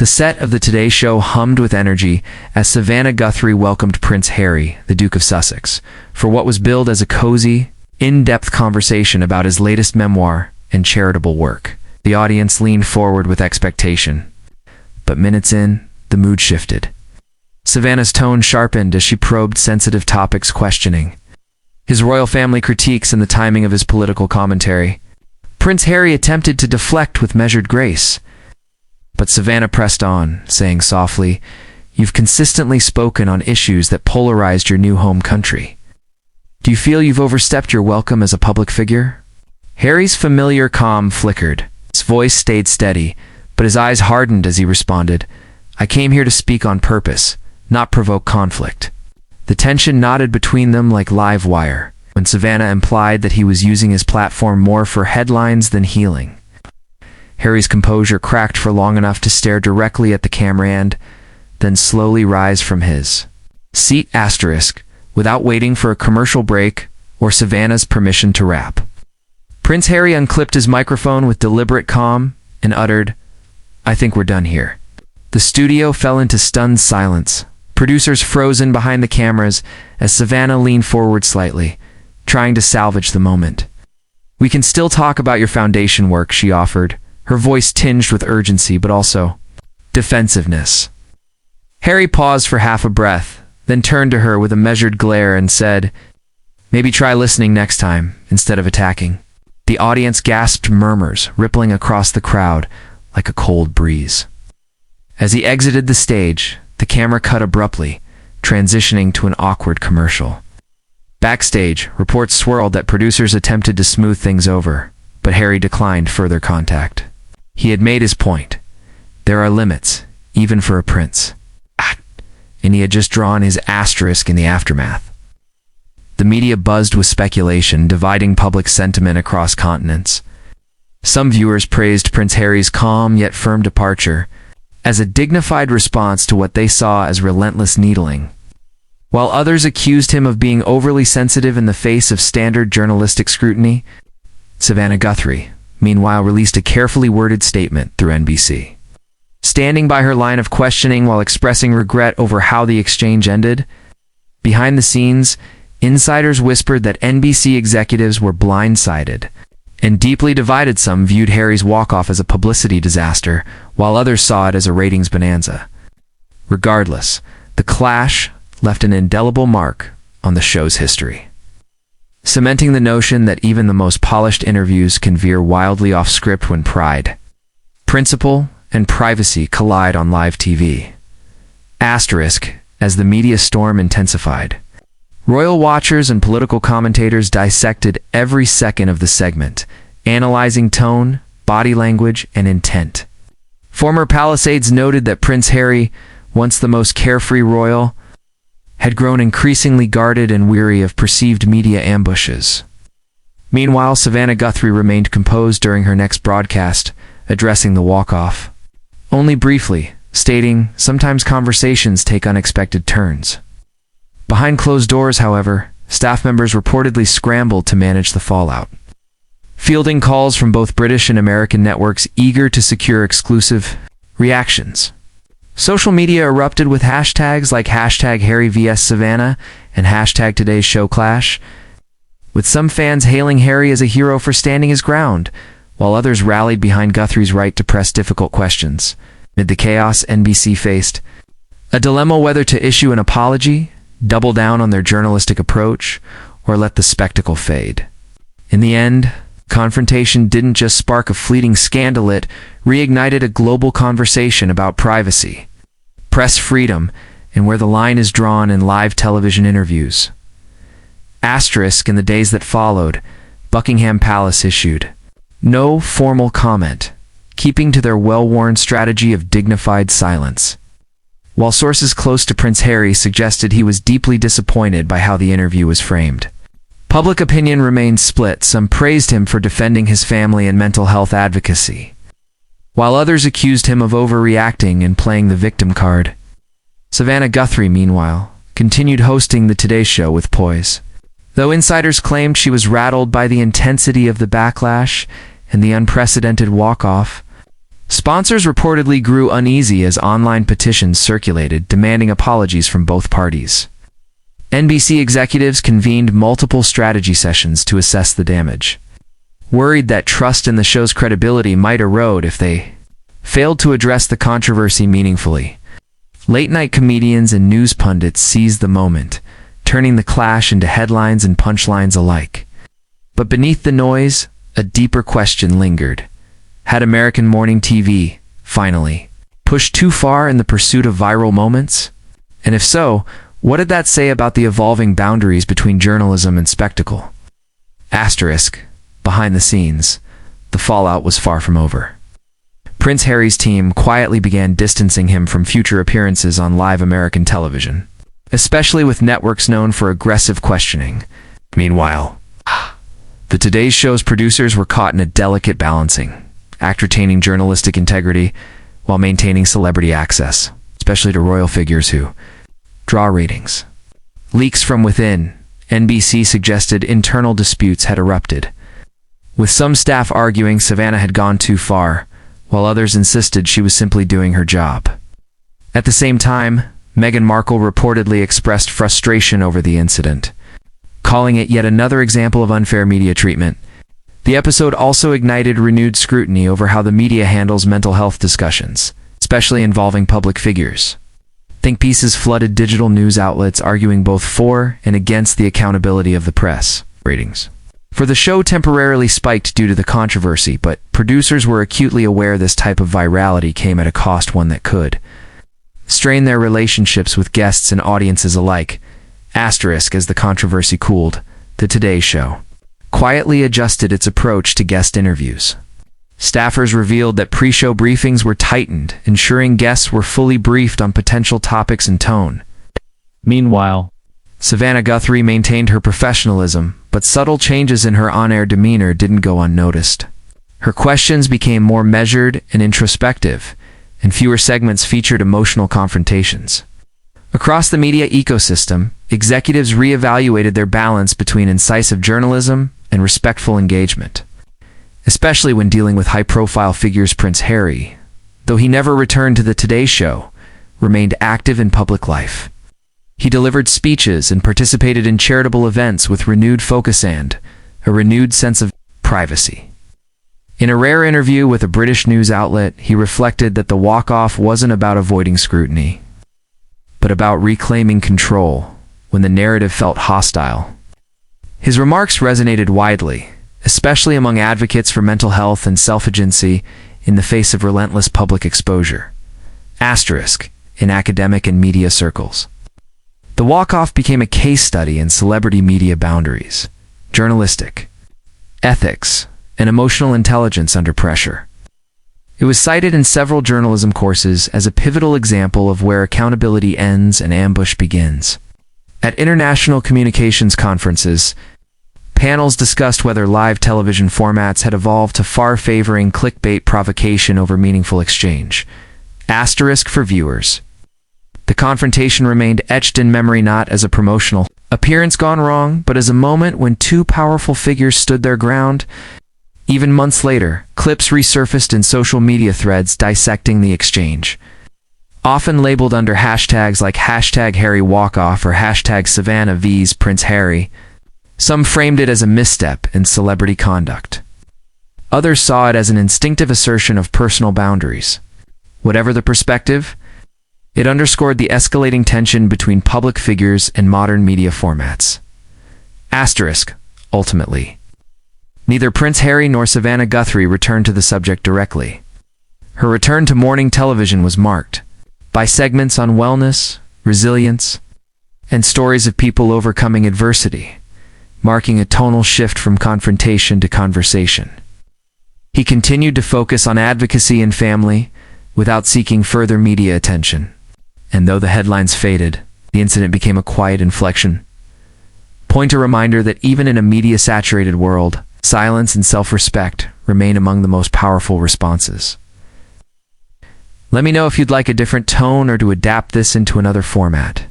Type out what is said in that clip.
The set of the Today Show hummed with energy as Savannah Guthrie welcomed Prince Harry, the Duke of Sussex, for what was billed as a cozy, in-depth conversation about his latest memoir and charitable work. The audience leaned forward with expectation. But minutes in, the mood shifted. Savannah's tone sharpened as she probed sensitive topics, questioning his royal family critiques and the timing of his political commentary. Prince Harry attempted to deflect with measured grace, but Savannah pressed on, saying softly, "You've consistently spoken on issues that polarized your new home country. Do you feel you've overstepped your welcome as a public figure?" Harry's familiar calm flickered. His voice stayed steady, but his eyes hardened as he responded, "I came here to speak on purpose, not provoke conflict." The tension knotted between them like live wire, when Savannah implied that he was using his platform more for headlines than healing. Harry's composure cracked for long enough to stare directly at the camera and then slowly rise from his seat without waiting for a commercial break or Savannah's permission to rap. Prince Harry unclipped his microphone with deliberate calm and uttered, "I think we're done here." The studio fell into stunned silence, producers frozen behind the cameras as Savannah leaned forward slightly, trying to salvage the moment. "We can still talk about your foundation work," she offered, her voice tinged with urgency but also defensiveness. Harry paused for half a breath, then turned to her with a measured glare and said, "Maybe try listening next time, instead of attacking." The audience gasped murmurs, rippling across the crowd like a cold breeze. As he exited the stage, the camera cut abruptly, transitioning to an awkward commercial. Backstage, reports swirled that producers attempted to smooth things over, but Harry declined further contact. He had made his point. There are limits, even for a prince. And he had just drawn his asterisk in the aftermath. The media buzzed with speculation, dividing public sentiment across continents. Some viewers praised Prince Harry's calm yet firm departure as a dignified response to what they saw as relentless needling, while others accused him of being overly sensitive in the face of standard journalistic scrutiny. Savannah Guthrie, meanwhile, released a carefully worded statement through NBC, standing by her line of questioning while expressing regret over how the exchange ended. Behind the scenes, insiders whispered that NBC executives were blindsided and deeply divided. Some viewed Harry's walk-off as a publicity disaster, while others saw it as a ratings bonanza. Regardless, the clash left an indelible mark on the show's history, cementing the notion that even the most polished interviews can veer wildly off script when pride, principle, and privacy collide on live TV. As the media storm intensified, royal watchers and political commentators dissected every second of the segment, analyzing tone, body language, and intent. Former Palisades noted that Prince Harry, once the most carefree royal, had grown increasingly guarded and weary of perceived media ambushes. Meanwhile, Savannah Guthrie remained composed during her next broadcast, addressing the walk-off only briefly, stating, "Sometimes conversations take unexpected turns." Behind closed doors, however, staff members reportedly scrambled to manage the fallout, fielding calls from both British and American networks eager to secure exclusive reactions. Social media erupted with hashtags like #HarryvsSavannah and #TodayShowClash, with some fans hailing Harry as a hero for standing his ground, while others rallied behind Guthrie's right to press difficult questions. Amid the chaos, NBC faced a dilemma whether to issue an apology, double down on their journalistic approach, or let the spectacle fade. In the end, confrontation didn't just spark a fleeting scandal, it reignited a global conversation about privacy, press freedom, and where the line is drawn in live television interviews. In the days that followed, Buckingham Palace issued no formal comment, keeping to their well-worn strategy of dignified silence, while sources close to Prince Harry suggested he was deeply disappointed by how the interview was framed. Public opinion remained split. Some praised him for defending his family and mental health advocacy, while others accused him of overreacting and playing the victim card. Savannah Guthrie, meanwhile, continued hosting the Today Show with poise. Though insiders claimed she was rattled by the intensity of the backlash and the unprecedented walk-off, Sponsors reportedly grew uneasy as online petitions circulated demanding apologies from both parties. NBC executives convened multiple strategy sessions to assess the damage, worried that trust in the show's credibility might erode if they failed to address the controversy meaningfully. Late-night comedians and news pundits seized the moment, turning the clash into headlines and punchlines alike. But beneath the noise, a deeper question lingered. Had American morning TV, finally, pushed too far in the pursuit of viral moments? And if so, what did that say about the evolving boundaries between journalism and spectacle? Asterisk. Behind the scenes, the fallout was far from over. Prince Harry's team quietly began distancing him from future appearances on live American television, especially with networks known for aggressive questioning. Meanwhile, the Today Show's producers were caught in a delicate balancing act, retaining journalistic integrity while maintaining celebrity access, especially to royal figures who draw ratings. Leaks from within NBC suggested internal disputes had erupted, with some staff arguing Savannah had gone too far, while others insisted she was simply doing her job. At the same time, Meghan Markle reportedly expressed frustration over the incident, calling it yet another example of unfair media treatment. The episode also ignited renewed scrutiny over how the media handles mental health discussions, especially involving public figures. Think pieces flooded digital news outlets arguing both for and against the accountability of the press. Ratings for the show temporarily spiked due to the controversy, but producers were acutely aware this type of virality came at a cost, one that could strain their relationships with guests and audiences alike. Asterisk. As the controversy cooled, the Today Show quietly adjusted its approach to guest interviews. Staffers revealed that pre-show briefings were tightened, ensuring guests were fully briefed on potential topics and tone. Meanwhile, Savannah Guthrie maintained her professionalism, but subtle changes in her on-air demeanor didn't go unnoticed. Her questions became more measured and introspective, and fewer segments featured emotional confrontations. Across the media ecosystem, executives reevaluated their balance between incisive journalism and respectful engagement, especially when dealing with high-profile figures. Prince Harry, though he never returned to the Today Show, remained active in public life. He delivered speeches and participated in charitable events with renewed focus and a renewed sense of privacy. In a rare interview with a British news outlet, he reflected that the walk-off wasn't about avoiding scrutiny, but about reclaiming control when the narrative felt hostile. His remarks resonated widely, especially among advocates for mental health and self-agency in the face of relentless public exposure. Asterisk. In academic and media circles, the walk-off became a case study in celebrity media boundaries, journalistic ethics, and emotional intelligence under pressure. It was cited in several journalism courses as a pivotal example of where accountability ends and ambush begins. At international communications conferences, panels discussed whether live television formats had evolved to far favoring clickbait provocation over meaningful exchange. Asterisk. For viewers, the confrontation remained etched in memory not as a promotional appearance gone wrong, but as a moment when two powerful figures stood their ground. Even months later, clips resurfaced in social media threads dissecting the exchange, often labeled under hashtags like #HarryWalkoff or #Savannah vs Prince Harry. Some framed it as a misstep in celebrity conduct. Others saw it as an instinctive assertion of personal boundaries. Whatever the perspective, it underscored the escalating tension between public figures and modern media formats. Asterisk. Ultimately, neither Prince Harry nor Savannah Guthrie returned to the subject directly. Her return to morning television was marked by segments on wellness, resilience, and stories of people overcoming adversity, marking a tonal shift from confrontation to conversation. He continued to focus on advocacy and family without seeking further media attention. And though the headlines faded, the incident became a quiet inflection point, a reminder that even in a media-saturated world, silence and self-respect remain among the most powerful responses. Let me know if you'd like a different tone or to adapt this into another format.